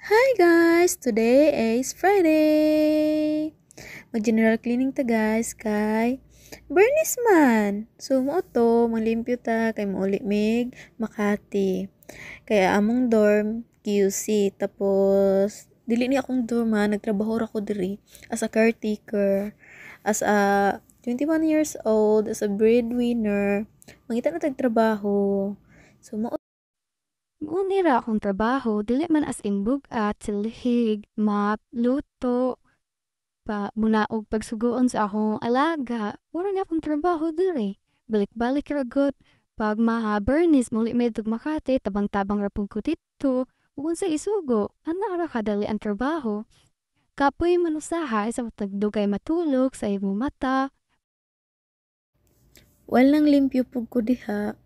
Hi guys! Today is Friday! Mag-general cleaning ta guys kay Bernice man! So mo to, manglimpyo ta kay mauli mig Makati. Kaya among dorm, QC. Tapos, dili ni akong dorm ha, nagtrabaho ra ko diri as a caretaker, as a 21 years old, as a breadwinner. Mangita na tagtrabaho. So mo Maunira akong trabaho, dili man as in bugat, silhig, map, luto, pa munaog pagsugoon sa akong alaga. Wala na akong trabaho diri. Balik-balik ragot. Pag Bernice muli medog Makati, tabang-tabang rapog ko dito. Ugon sa isugo, ana ra kadali ang trabaho. Kapoy manusahay sa tagdugay matulog sa imong mata. walang limpyo pug ko diha.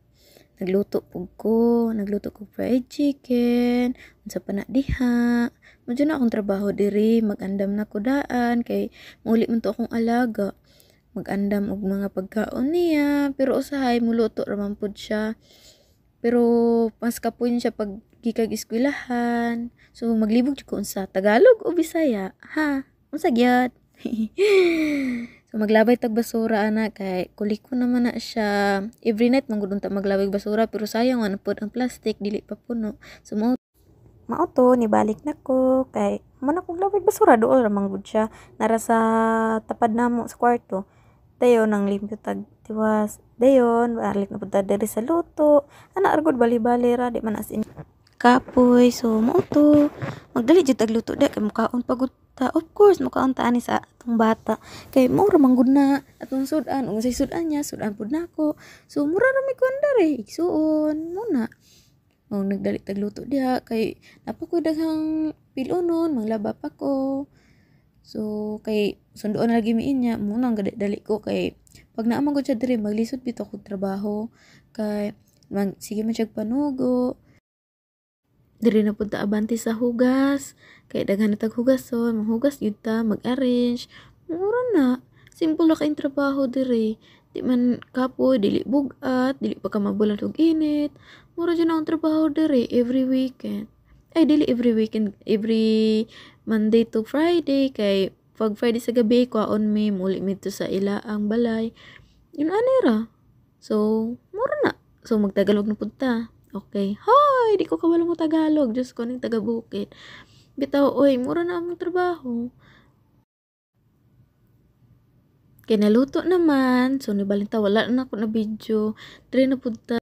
Nagluto ko fried chicken, unsa pa na diha. Medyo na akong trabaho diri, magandam na ko daan, kay muli man to akong alaga. Magandam og mga pagkaon niya, pero usahay muluto raman pud siya. Pero mas kapoy siya pag gikag eskwelahan. So maglibog jud ko unsa Tagalog o Bisaya, ha? Unsa gyud? So maglabay tag basura ana kay kuliko naman na siya. Every night manggod unta maglabay basura pero sayang man pud ang plastic dili pa puno. So mao to nibalik na ko kay man akong labay basura dool ra manggod siya nara sa tapad namo sa kwarto. Dayon nang limpyo tag tiwas. Dayon balik na pud ta diri sa luto. Ana argod bali-bali ra di man as in kapoy. So mao to magdali jud tag luto kay mukaon pagud ta. Of course mukaon ta ani sa atong bata kay mura manggod na atong sudan ug say sudan niya sudan pud nako. So mura ra mi kuan diri igsuon muna. Oh, nagdali tagluto diha kay napakoy daghang pilunon manglaba pa ko. So kay sunduon na lagi mi inya muna ang dali ko kay pag naamang ko siya diri maglisod bitaw ko trabaho kay sige man siya panugo. Diri na punta abante sa hugas. Kay daghan na tag hugason, maghugas yun ta, mag-arrange. Mura na. Simple na kayong trabaho diri. Di man kapoy, dili bugat, dili pa ka mabulan og init. Mura dyan akong trabaho diri every weekend. Ay, dili every weekend, every Monday to Friday. Kay pag Friday sa gabi, kwaon mi, muli mi to sa ila ang balay. Yun anira. So, mura na. So, magtagalog na punta. Okay. Hoy, di ko kabalo mo Tagalog. Diyos ko, ning taga-bukid. Bitaw, oy, mura na among trabaho. Kaya naluto naman. So, nibalinta, wala na ako na video. Try na punta.